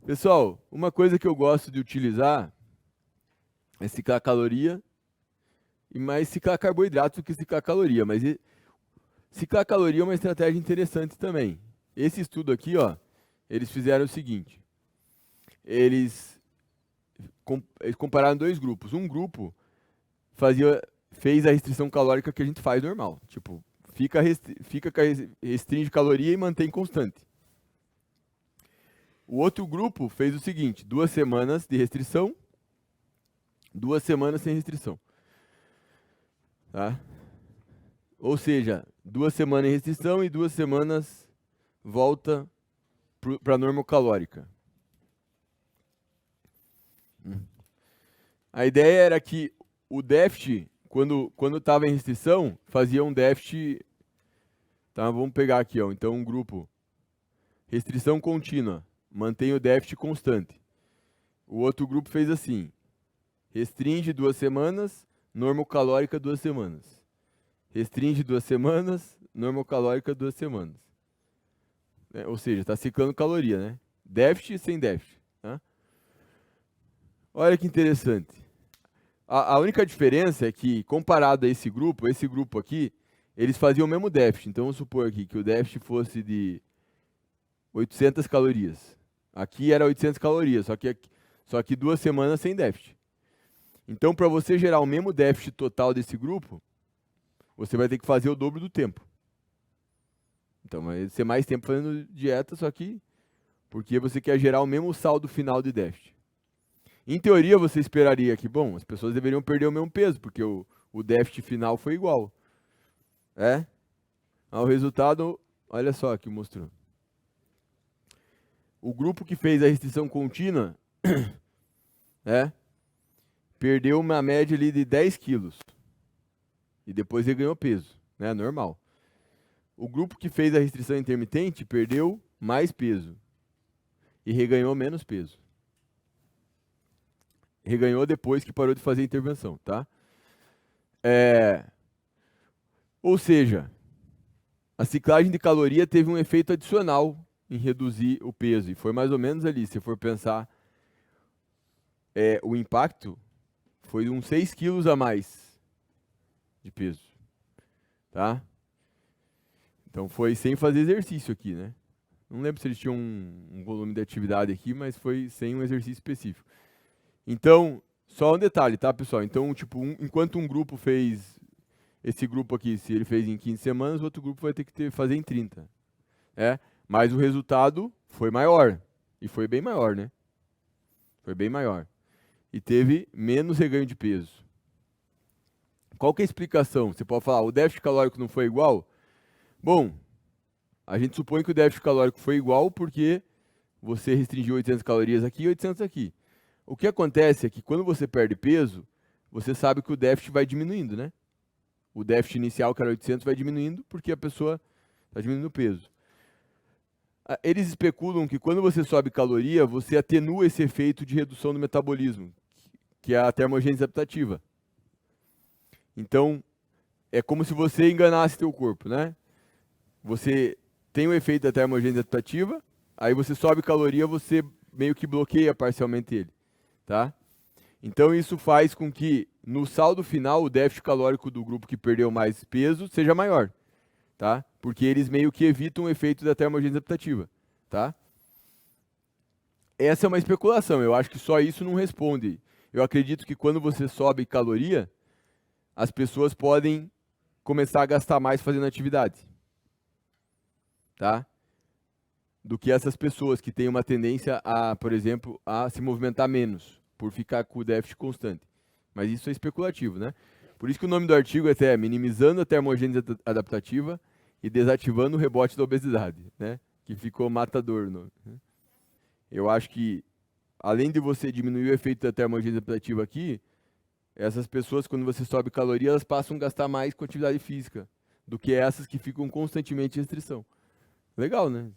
Pessoal, uma coisa que eu gosto de utilizar é ciclar caloria e mais ciclar carboidrato do que ciclar caloria. Ciclar caloria é uma estratégia interessante também. Esse estudo aqui, ó, eles fizeram o seguinte: eles, eles compararam dois grupos. Um grupo fez a restrição calórica que a gente faz normal, tipo, restringe caloria e mantém constante. O outro grupo fez o seguinte: 2 semanas de restrição, 2 semanas sem restrição, tá? Ou seja, 2 semanas em restrição e 2 semanas volta para a normocalórica. A ideia era que o déficit, quando estava em restrição, fazia um déficit. Tá, vamos pegar aqui, ó. Então, um grupo restrição contínua, mantém o déficit constante. O outro grupo fez assim: restringe 2 semanas, normocalórica 2 semanas. Restringe 2 semanas, normocalórica 2 semanas. Ou seja, está ciclando caloria, né? Déficit sem déficit. Tá? Olha que interessante. A única diferença é que, comparado a esse grupo aqui, eles faziam o mesmo déficit. Então, vamos supor aqui que o déficit fosse de 800 calorias. Aqui era 800 calorias, só que 2 semanas sem déficit. Então, para você gerar o mesmo déficit total desse grupo, você vai ter que fazer o dobro do tempo. Então, vai ser mais tempo fazendo dieta, só que porque você quer gerar o mesmo saldo final de déficit. Em teoria, você esperaria que, bom, as pessoas deveriam perder o mesmo peso, porque o déficit final foi igual. O resultado, olha só aqui mostrou. O grupo que fez a restrição contínua perdeu uma média ali de 10 quilos. E depois ele ganhou peso, né? Normal. O grupo que fez a restrição intermitente perdeu mais peso e reganhou menos peso. Reganhou depois que parou de fazer a intervenção, tá? Ou seja, a ciclagem de caloria teve um efeito adicional em reduzir o peso. E foi mais ou menos ali, se for pensar, o impacto foi uns 6 quilos a mais de peso, tá? Então foi sem fazer exercício aqui, né? Não lembro se eles tinham um volume de atividade aqui, mas foi sem um exercício específico. Então, só um detalhe, tá, pessoal? Então, tipo, enquanto um grupo fez esse grupo aqui, se ele fez em 15 semanas, o outro grupo vai ter que fazer em 30. Mas o resultado foi maior. E foi bem maior, né? Foi bem maior. E teve menos reganho de peso. Qual que é a explicação? Você pode falar, o déficit calórico não foi igual? Bom, a gente supõe que o déficit calórico foi igual porque você restringiu 800 calorias aqui e 800 aqui. O que acontece é que quando você perde peso, você sabe que o déficit vai diminuindo, né? O déficit inicial, que era 800, vai diminuindo porque a pessoa está diminuindo o peso. Eles especulam que quando você sobe caloria, você atenua esse efeito de redução do metabolismo, que é a termogênese adaptativa. Então, é como se você enganasse teu corpo, né? Você tem o efeito da termogênese adaptativa, aí você sobe caloria, você meio que bloqueia parcialmente ele, tá? Então isso faz com que no saldo final o déficit calórico do grupo que perdeu mais peso seja maior, tá? Porque eles meio que evitam o efeito da termogênese adaptativa, tá? Essa é uma especulação, eu acho que só isso não responde. Eu acredito que quando você sobe caloria, as pessoas podem começar a gastar mais fazendo atividade, tá? Do que essas pessoas que têm uma tendência a, por exemplo, a se movimentar menos, por ficar com o déficit constante. Mas isso é especulativo, né? Por isso que o nome do artigo é até minimizando a termogênese adaptativa e desativando o rebote da obesidade, né? Que ficou matador. Eu acho que, além de você diminuir o efeito da termogênese adaptativa aqui, essas pessoas, quando você sobe caloria, elas passam a gastar mais com atividade física do que essas que ficam constantemente em restrição. Legal, né?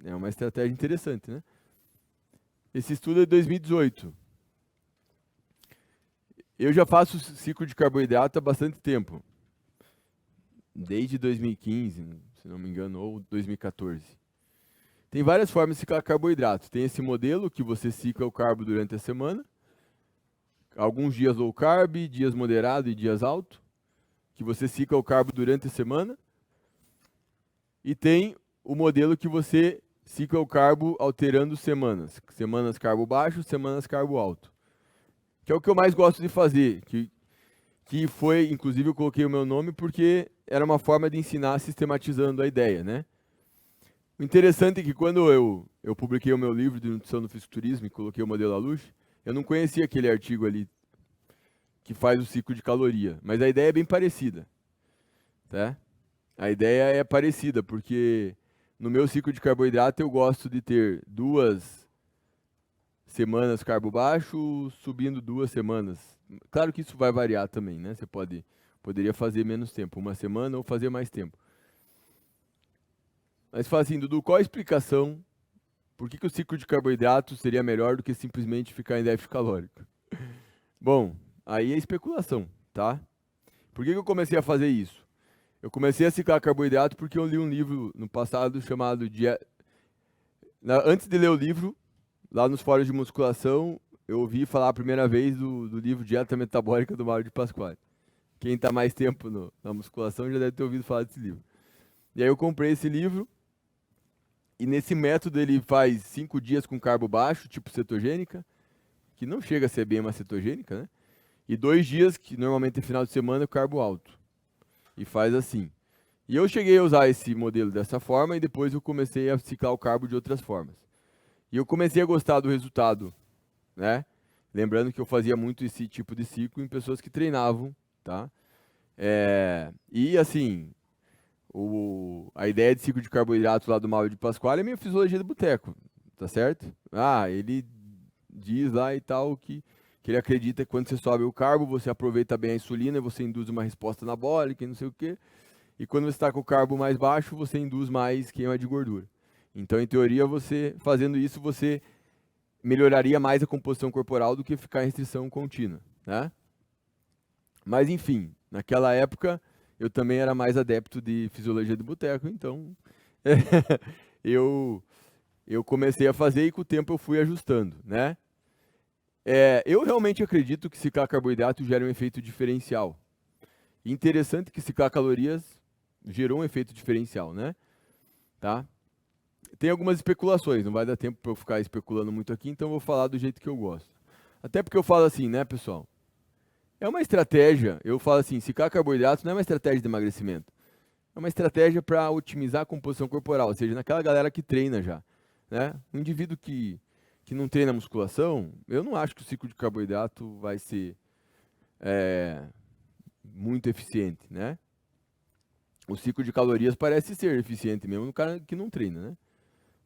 É uma estratégia interessante, né? Esse estudo é de 2018. Eu já faço ciclo de carboidrato há bastante tempo. Desde 2015, se não me engano, ou 2014. Tem várias formas de ciclar carboidrato. Tem esse modelo que você cicla o carbo durante a semana. Alguns dias low carb, dias moderado e dias alto. Que você cicla o carbo durante a semana. E tem o modelo que você cicla o carbo alterando semanas. Semanas carbo baixo, semanas carbo alto. Que é o que eu mais gosto de fazer. Que foi, inclusive eu coloquei o meu nome porque era uma forma de ensinar sistematizando a ideia, né? O interessante é que quando eu publiquei o meu livro de nutrição no fisiculturismo e coloquei o modelo Alush, eu não conhecia aquele artigo ali que faz o ciclo de caloria, mas a ideia é bem parecida, tá? A ideia é parecida, porque no meu ciclo de carboidrato eu gosto de ter 2 semanas carbo baixo, subindo 2 semanas. Claro que isso vai variar também, né? Você poderia fazer menos tempo, 1 semana ou fazer mais tempo. Mas fala assim, Dudu, qual a explicação? Por que o ciclo de carboidrato seria melhor do que simplesmente ficar em déficit calórico? Bom, aí é especulação, tá? Por que eu comecei a fazer isso? Eu comecei a ciclar carboidrato porque eu li um livro no passado chamado Antes de ler o livro, lá nos fóruns de musculação, eu ouvi falar a primeira vez do livro Dieta Metabólica do Mauro de Pasquale. Quem está mais tempo na musculação já deve ter ouvido falar desse livro. E aí eu comprei esse livro, e nesse método ele faz 5 dias com carbo baixo, tipo cetogênica, que não chega a ser bem uma cetogênica, né? E 2 dias, que normalmente é final de semana, carbo alto. E faz assim. E eu cheguei a usar esse modelo dessa forma e depois eu comecei a ciclar o carbo de outras formas. E eu comecei a gostar do resultado, né? Lembrando que eu fazia muito esse tipo de ciclo em pessoas que treinavam, tá? E assim, a ideia de ciclo de carboidrato lá do Mauro de Pasquale é minha fisiologia do boteco, tá certo? Ele diz lá e tal que ele acredita que quando você sobe o carbo, você aproveita bem a insulina e você induz uma resposta anabólica e não sei o quê. E quando você está com o carbo mais baixo, você induz mais queima de gordura. Então, em teoria, você fazendo isso, você melhoraria mais a composição corporal do que ficar em restrição contínua, né? Mas, enfim, naquela época, eu também era mais adepto de fisiologia de boteco, então eu comecei a fazer e com o tempo eu fui ajustando, né? Eu realmente acredito que ciclar carboidrato gera um efeito diferencial. Interessante que ciclar calorias gerou um efeito diferencial, né? Tá? Tem algumas especulações, não vai dar tempo para eu ficar especulando muito aqui, então eu vou falar do jeito que eu gosto. Até porque eu falo assim, né, pessoal? É uma estratégia, eu falo assim, ciclar carboidrato não é uma estratégia de emagrecimento. É uma estratégia para otimizar a composição corporal, ou seja, naquela galera que treina já, né? Um indivíduo que não treina musculação, eu não acho que o ciclo de carboidrato vai ser muito eficiente, né? O ciclo de calorias parece ser eficiente mesmo no cara que não treina, né?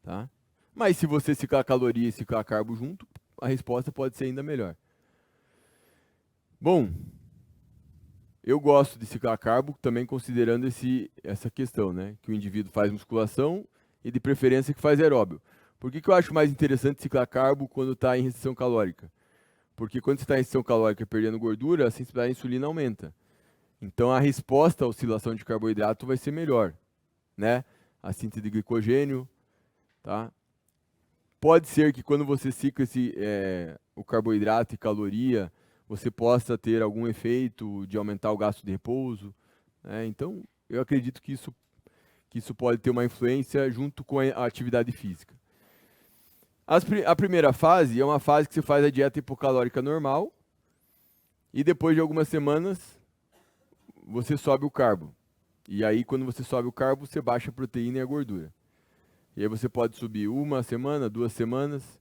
Tá? Mas se você ciclar caloria e ciclar carbo junto, a resposta pode ser ainda melhor. Bom, eu gosto de ciclar carbo também considerando essa questão, né? Que o indivíduo faz musculação e de preferência que faz aeróbio. Por que eu acho mais interessante ciclar carbo quando está em restrição calórica? Porque quando você está em restrição calórica perdendo gordura, a sensibilidade à insulina aumenta. Então a resposta à oscilação de carboidrato vai ser melhor, né? A síntese de glicogênio, tá? Pode ser que quando você cicla o carboidrato e caloria, você possa ter algum efeito de aumentar o gasto de repouso, né? Então eu acredito que isso pode ter uma influência junto com a atividade física. A primeira fase é uma fase que você faz a dieta hipocalórica normal e depois de algumas semanas você sobe o carbo. E aí, quando você sobe o carbo, você baixa a proteína e a gordura. E aí você pode subir 1 semana, 2 semanas.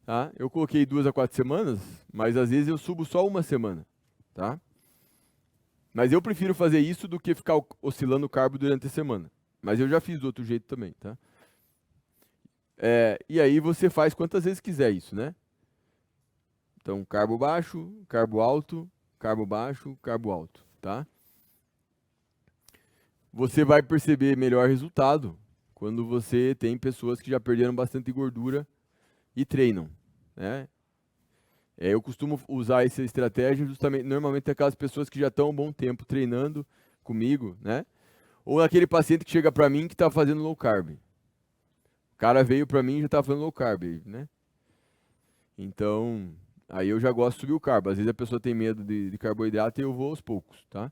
Tá? Eu coloquei 2 a 4 semanas, mas às vezes eu subo só 1 semana. Tá? Mas eu prefiro fazer isso do que ficar oscilando o carbo durante a semana. Mas eu já fiz do outro jeito também. Tá? E aí você faz quantas vezes quiser isso, né? Então, carbo baixo, carbo alto, carbo baixo, carbo alto. Tá? Você vai perceber melhor resultado quando você tem pessoas que já perderam bastante gordura e treinam, né? Eu costumo usar essa estratégia justamente, normalmente aquelas pessoas que já estão um bom tempo treinando comigo, né? Ou aquele paciente que chega para mim que está fazendo low carb. O cara veio pra mim e já tá falando low carb, né? Então, aí eu já gosto de subir o carbo. Às vezes a pessoa tem medo de carboidrato e eu vou aos poucos, tá?